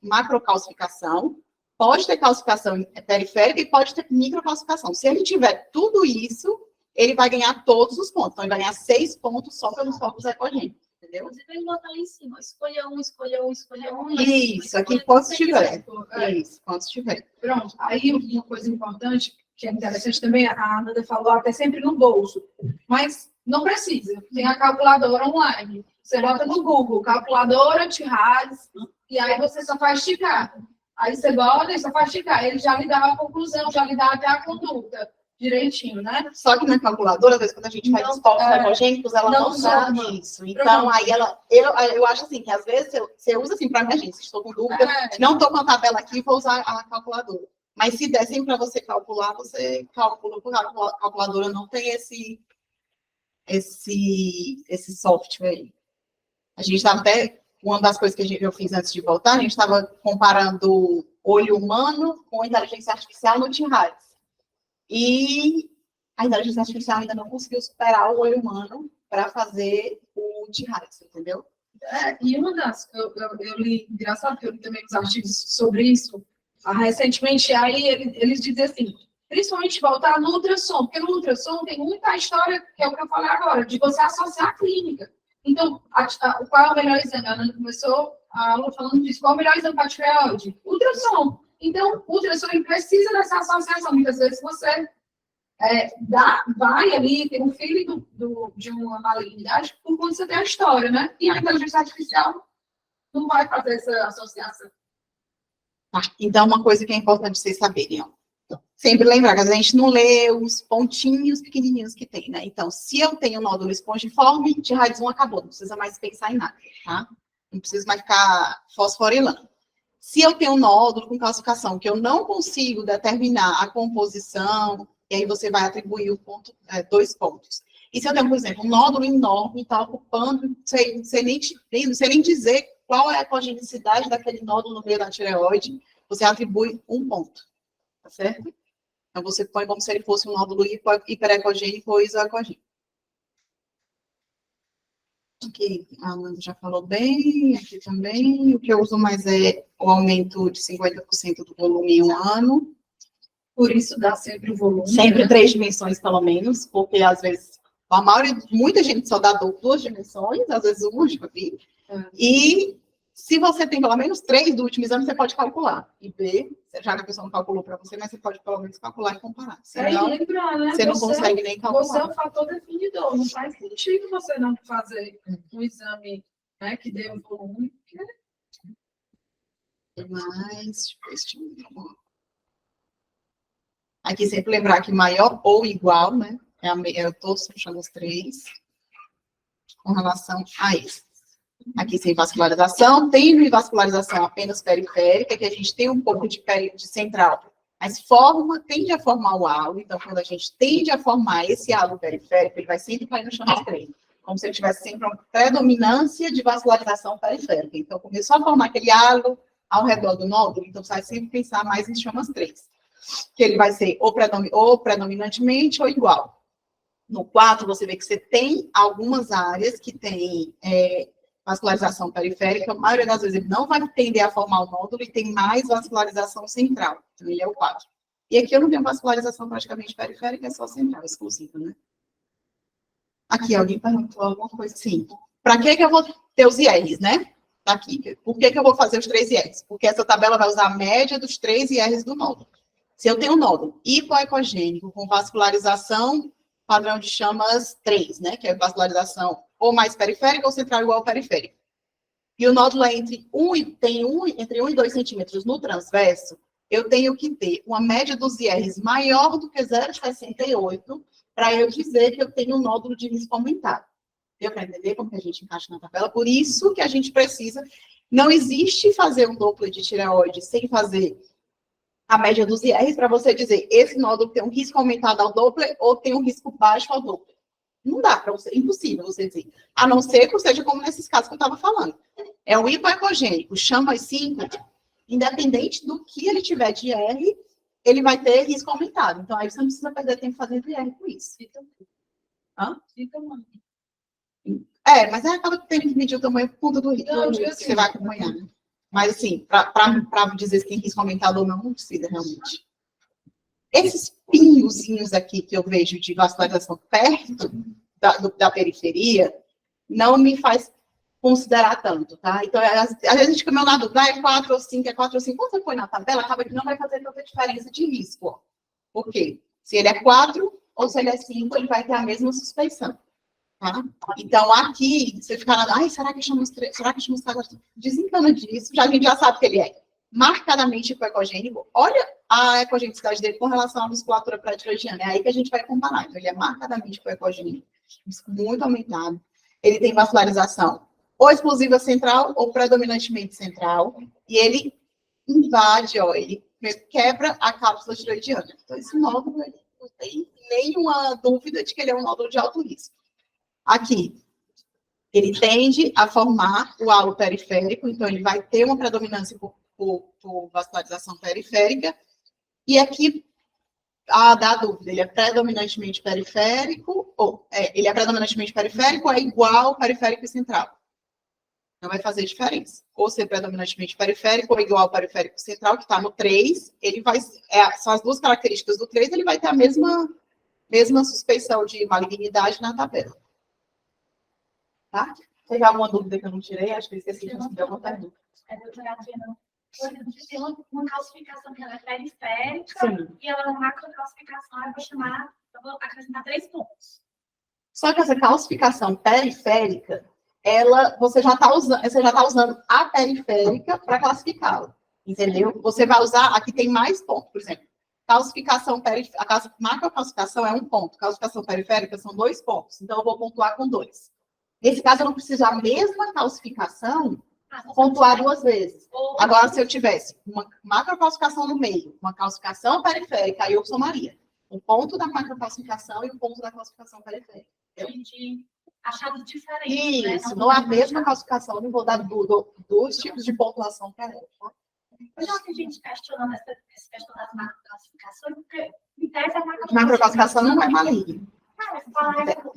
macrocalcificação, pode ter calcificação periférica e pode ter microcalcificação. Se ele tiver tudo isso, ele vai ganhar todos os pontos. Então, ele vai ganhar 6 pontos só pelos focos ecogênicos, entendeu? Inclusive, ele bota lá em cima, escolha um. Isso, aqui quantos tiver. Isso, quantos tiver. Pronto, aí uma coisa importante, que é interessante também, a Nanda falou até sempre no bolso, mas não precisa, tem a calculadora online. Você bota no Google, calculadora T-Rads, e aí você só faz esticar. Aí você bota e só faz esticar. Ele já lhe dá a conclusão, já lhe dá até a conduta direitinho, né? Só que na calculadora, às vezes, quando a gente faz os focos ecogênicos, ela não sabe isso. Então, aí eu acho assim, que às vezes você usa assim para emergência, estou com dúvida, não estou com a tabela aqui, vou usar a calculadora. Mas se der sempre para você calcular, você calcula, porque a calculadora não tem esse software aí. A gente estava até, uma das coisas que eu fiz antes de voltar, a gente estava comparando olho humano com inteligência artificial no T-Rads. E a inteligência artificial ainda não conseguiu superar o olho humano para fazer o T-Rads, entendeu? E uma das, eu li, engraçado que eu li também uns artigos sobre isso, recentemente, aí eles dizem assim, principalmente voltar no ultrassom, porque no ultrassom tem muita história, que é o que eu falei agora, de você associar a clínica. Então, qual é o melhor exame? A Ana começou a aula falando disso. Qual é o melhor exame para tireoide? Ultrassom. Então, o ultrassom precisa dessa associação. Muitas vezes você vai ali, tem um feeling de uma malignidade por conta você tem a história, né? E a inteligência artificial não vai fazer essa associação. Então, uma coisa que é importante vocês saberem, ó. Sempre lembrar que a gente não lê os pontinhos pequenininhos que tem, né? Então, se eu tenho nódulo espongiforme, T-Rads 1 acabou, não precisa mais pensar em nada, tá? Não precisa mais ficar fosforilando. Se eu tenho um nódulo com calcificação, que eu não consigo determinar a composição, e aí você vai atribuir o ponto, 2 pontos. E se eu tenho, por exemplo, um nódulo enorme, está ocupando, não sei nem dizer qual é a congenicidade daquele nódulo no meio da tireoide, você atribui 1 ponto. tá certo? Então, você põe como se ele fosse um nódulo hiperecogênico ou isoecogênico. Aqui, a Amanda já falou bem, aqui também. O que eu uso mais é o aumento de 50% do volume em um ano. Por isso dá sempre o volume. Sempre né? 3 dimensões, pelo menos, porque às vezes, a maioria, muita gente só dá 2 dimensões, às vezes uma, tipo aqui. E se você tem pelo menos 3 do último exame, você pode calcular. E ver, já que a pessoa não calculou para você, mas você pode pelo menos calcular e comparar. Senão, E lembrar, né? você não consegue nem calcular. Você é um fator definidor. Não faz sentido você não fazer um exame, né, que dê um volume. Mas, deixa eu ver. Aqui sempre lembrar que maior ou igual, né? Eu estou puxando os 3 com relação a isso. Aqui sem vascularização, tem vascularização apenas periférica, que a gente tem um pouco de central, mas tende a formar o halo. Então, quando a gente tende a formar esse halo periférico, ele vai sempre cair no chão estreito, como se ele tivesse sempre uma predominância de vascularização periférica. Então, começou a formar aquele halo ao redor do nódulo, então você vai sempre pensar mais em chamas 3, que ele vai ser ou predominantemente ou igual. No 4, você vê que você tem algumas áreas que tem vascularização periférica, a maioria das vezes ele não vai tender a formar o nódulo e tem mais vascularização central. Então, ele é o 4. E aqui eu não tenho vascularização praticamente periférica, é só central, exclusiva, né? Aqui, alguém perguntou alguma coisa? Sim. Para que eu vou ter os IRs, né? Tá aqui. Por que eu vou fazer os 3 IRs? Porque essa tabela vai usar a média dos 3 IRs do nódulo. Se eu tenho um nódulo hipoecogênico com vascularização padrão de chamas 3, né? Que é vascularização ou mais periférica ou central igual ao periférico. E o nódulo é entre 1 e 2 centímetros no transverso, eu tenho que ter uma média dos IRs maior do que 0,68 para eu dizer que eu tenho um nódulo de risco aumentado. Deu para entender como que a gente encaixa na tabela? Por isso que a gente precisa... Não existe fazer um Doppler de tireoide sem fazer a média dos IRs para você dizer esse nódulo tem um risco aumentado ao Doppler ou tem um risco baixo ao Doppler. Não dá para você, é impossível você dizer. A não ser que seja como nesses casos que eu estava falando. É um hipoecogênico, chama 5, independente do que ele tiver de IR, ele vai ter risco aumentado. Então, aí você não precisa perder tempo fazendo IR com isso. Hã? Mas aí acaba tendo que medir o tamanho por conta do risco que você vai acompanhar. Né? Mas, assim, para dizer se tem risco aumentado ou não, não precisa realmente. Esses pingozinhos aqui que eu vejo de vascularização perto da periferia, não me faz considerar tanto, tá? Então, às vezes a gente fica meio na dúvida, é 4 ou 5, é 4 ou 5. Quando você põe na tabela, acaba que não vai fazer tanta diferença de risco. Ó. Por quê? Se ele é 4 ou se ele é 5, ele vai ter a mesma suspeição. Tá? Então, aqui, você fica lá, será que chama os 3? Será que chama os 4? Desencana disso, a gente já sabe que ele é marcadamente hipoecogênico. Olha a ecogenicidade dele com relação à musculatura pré-tiroidiana. É aí que a gente vai comparar. Então, ele é marcadamente hipoecogênico, muito aumentado. Ele tem vascularização ou exclusiva central ou predominantemente central. E ele invade, ele quebra a cápsula tiroidiana. Então, esse nódulo, não tem nenhuma dúvida de que ele é um nódulo de alto risco. Aqui, ele tende a formar o halo periférico, então ele vai ter uma predominância por vascularização periférica, e aqui, dá a dúvida, ele é predominantemente periférico, ele é predominantemente periférico ou é igual periférico e central? Não vai fazer diferença. Ou ser predominantemente periférico ou igual ao periférico central, que está no 3, ele vai, são as duas características do 3, ele vai ter a mesma suspeição de malignidade na tabela. Tá? Teve alguma dúvida que eu não tirei? Acho que eu esqueci de responder alguma pergunta. Doutora Adriana, tem uma calcificação que ela é periférica. Sim. E ela é uma macrocalcificação, eu vou acrescentar 3 pontos. Só que essa calcificação periférica, você já está usando a periférica para classificá-la. Entendeu? Você vai usar, aqui tem mais pontos, por exemplo. Calcificação periférica, a macrocalcificação é 1 ponto, calcificação periférica são 2 pontos. Então, eu vou pontuar com 2. Nesse caso, eu não preciso a mesma calcificação pontuar 2 vezes. Agora, se eu tivesse uma macrocalcificação no meio, uma calcificação periférica, aí eu somaria o ponto da macrocalcificação e o ponto da calcificação periférica. De achados diferentes. Isso, não é a mesma calcificação, eu não vou dar 2 tipos de pontuação para ela. Tá? Já que a gente questionando essa questão das macroclassificações, porque em tese a Macroclassificação não é maligno,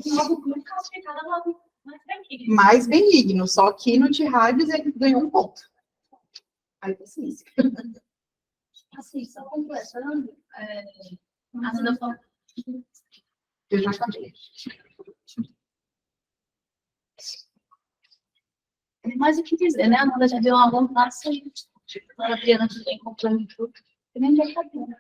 logo muito classificada, logo mais benigno. mais benigno, só que no T-Hives ele ganhou um ponto. Aí, paciência. Assim, só completando, assim, da forma. Eu já acabei. Mas o que dizer, né? A Nanda já deu uma vontade aí. A Adriana também complementou. Eu nem já sabia, né?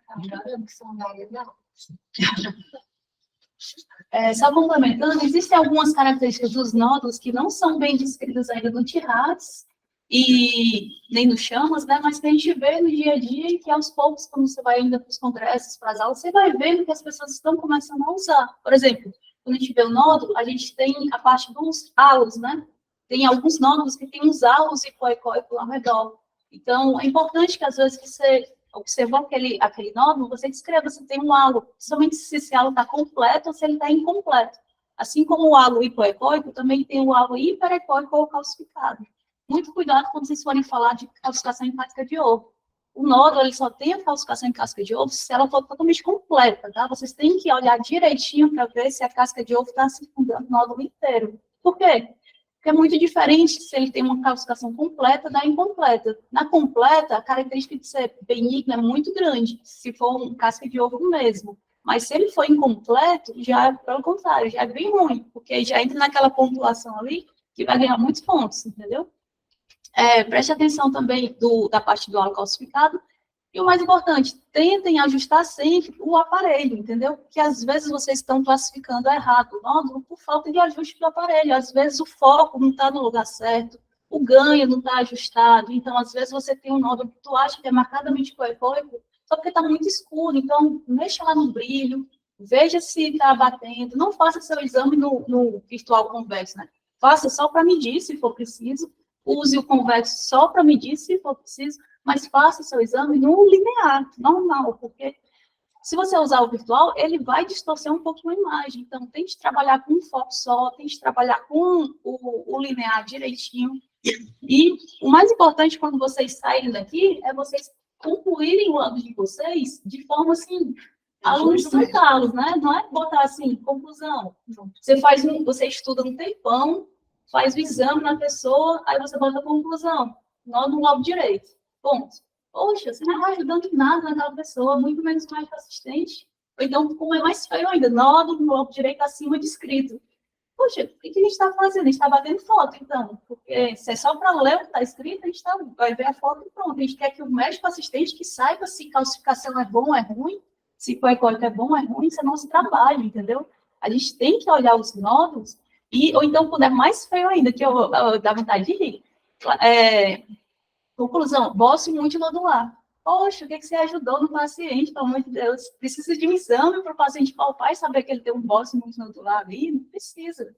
Só complementando, existem algumas características dos nódulos que não são bem descritas ainda no T-Hats e nem no Chamas, né? Mas que a gente vê no dia a dia e que aos poucos, quando você vai indo para os congressos, para as aulas, você vai vendo que as pessoas estão começando a usar. Por exemplo, quando a gente vê o nódulo, a gente tem a parte dos halos, né? Tem alguns nódulos que têm uns halos hipoecóicos ao redor. Então, é importante que, às vezes, que você observou aquele nódulo, você descreva se tem um halo, principalmente se esse halo está completo ou se ele está incompleto. Assim como o halo hipoecóico, também tem o halo hiperecóico ou calcificado. Muito cuidado quando vocês forem falar de calcificação em casca de ovo. O nódulo, ele só tem a calcificação em casca de ovo se ela for totalmente completa, tá? Vocês têm que olhar direitinho para ver se a casca de ovo está circundando o nódulo inteiro. Por quê? Porque é muito diferente se ele tem uma calcificação completa da incompleta. Na completa, a característica de ser benigno é muito grande, se for um casca de ovo mesmo. Mas se ele for incompleto, já é pelo contrário, já é bem ruim, porque já entra naquela pontuação ali que vai ganhar muitos pontos, entendeu? Preste atenção também da parte do halo calcificado. E o mais importante, tentem ajustar sempre o aparelho, entendeu? Porque às vezes vocês estão classificando errado o nódulo por falta de ajuste do aparelho. Às vezes o foco não está no lugar certo, o ganho não está ajustado. Então, às vezes você tem um nódulo que tu acha que é marcadamente coecóico, só porque está muito escuro. Então, mexa lá no brilho, veja se está batendo. Não faça seu exame no virtual convexo, né? Faça só para medir, se for preciso. Use o convexo só para medir, se for preciso. Mas faça o seu exame no linear, normal, porque se você usar o virtual, ele vai distorcer um pouquinho a imagem. Então, tente trabalhar com um foco só, tente trabalhar com o linear direitinho. E o mais importante, quando vocês saírem daqui, é vocês concluírem o ano de vocês de forma, assim, alunos sentados, né? Não é botar, assim, conclusão. Você estuda um tempão, faz o exame na pessoa, aí você bota a conclusão, nó no lobo direito. Ponto. Poxa, você não está ajudando em nada naquela pessoa, muito menos mais assistente. Ou então, como é mais feio ainda, nódulo no lobo direito acima descrito. Poxa, o que a gente está fazendo? A gente está batendo foto, então. Porque se é só para ler o que está escrito, a gente vai ver a foto e pronto. A gente quer que o médico assistente que saiba se calcificação é bom ou é ruim, se coecóico é bom ou é ruim, isso é nosso trabalho, entendeu? A gente tem que olhar os nódulos, ou então, quando é mais feio ainda, que eu dá vontade de rir. Conclusão, bócio multinodular. Poxa, o que você ajudou no paciente, pelo amor de Deus? Precisa de um exame para o paciente palpar e saber que ele tem um bócio multinodular ali? Não precisa.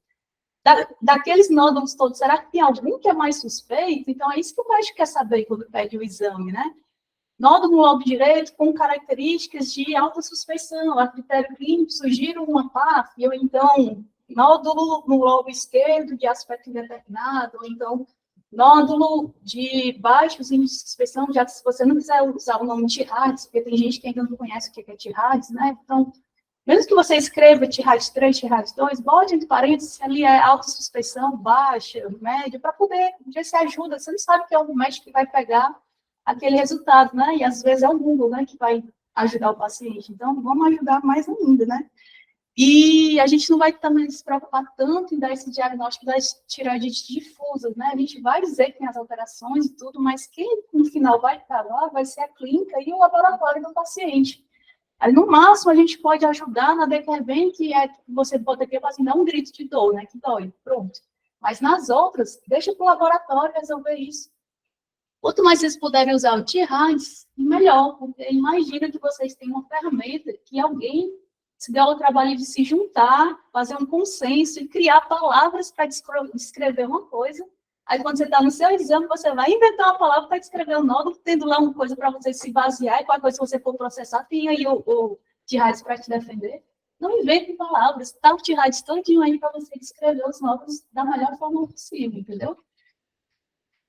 Daqueles nódulos todos, será que tem algum que é mais suspeito? Então, é isso que o médico quer saber quando pede o exame, né? Nódulo no lobo direito com características de alta suspeição, a critério clínico sugere uma PAF, ou então, nódulo no lobo esquerdo de aspecto indeterminado, ou então, nódulo de baixos índices de suspeição, já que se você não quiser usar o nome T-Hats, porque tem gente que ainda não conhece o que é T-Hats, né? Então, mesmo que você escreva T-Hats 3, T-Hats 2, bote entre parênteses se ali é alta suspeição, baixa, média, para poder ver se ajuda. Você não sabe que é algum médico que vai pegar aquele resultado, né? E às vezes é o Google, né, que vai ajudar o paciente. Então, vamos ajudar mais ainda, né? E a gente não vai também se preocupar tanto em dar esse diagnóstico das tireoidites difusas, né? A gente vai dizer que tem as alterações e tudo, mas quem no final vai estar lá vai ser a clínica e o laboratório do paciente. Aí, no máximo, a gente pode ajudar na DQBEM, que é você bota aqui, assim, não um grito de dor, né? Que dói, pronto. Mas nas outras, deixa para o laboratório resolver isso. Quanto mais vocês puderem usar o T-Hats, melhor, porque imagina que vocês têm uma ferramenta que alguém se deu ao trabalho de se juntar, fazer um consenso e criar palavras para descrever uma coisa. Aí, quando você está no seu exame, você vai inventar uma palavra para descrever o nódulo, tendo lá uma coisa para você se basear, e qualquer coisa que você for processar, tem aí o T-Hats para te defender. Não invente palavras, tá o T-Hats todinho aí para você descrever os nódulos da melhor forma possível, entendeu?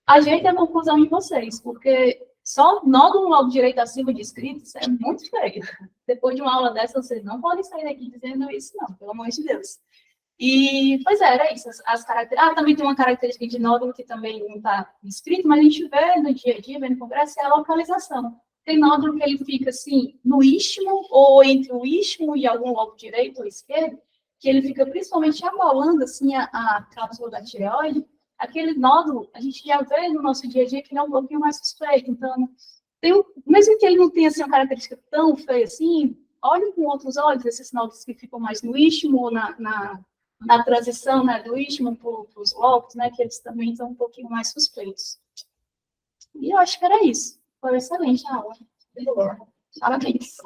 Ajeite a conclusão em vocês, porque Só nódulo no lobo direito acima de escrito, isso é muito feio. Depois de uma aula dessa, vocês não podem sair daqui dizendo isso, não, pelo amor de Deus. E, pois é, era isso. As características. Também tem uma característica de nódulo que também não está escrito, mas a gente vê no dia a dia, vê no congresso, é a localização. Tem nódulo que ele fica assim, no istmo, ou entre o istmo e algum lobo direito ou esquerdo, que ele fica principalmente abalando assim, a cápsula da tireoide. Aquele nódulo, a gente já vê no nosso dia a dia que ele é um pouquinho mais suspeito. Então, mesmo que ele não tenha assim, uma característica tão feia assim, olhem com outros olhos esses nódulos que ficam mais no istmo ou na transição, né, do istmo para os lobos, né, que eles também estão um pouquinho mais suspeitos. E eu acho que era isso. Foi excelente a aula. Parabéns.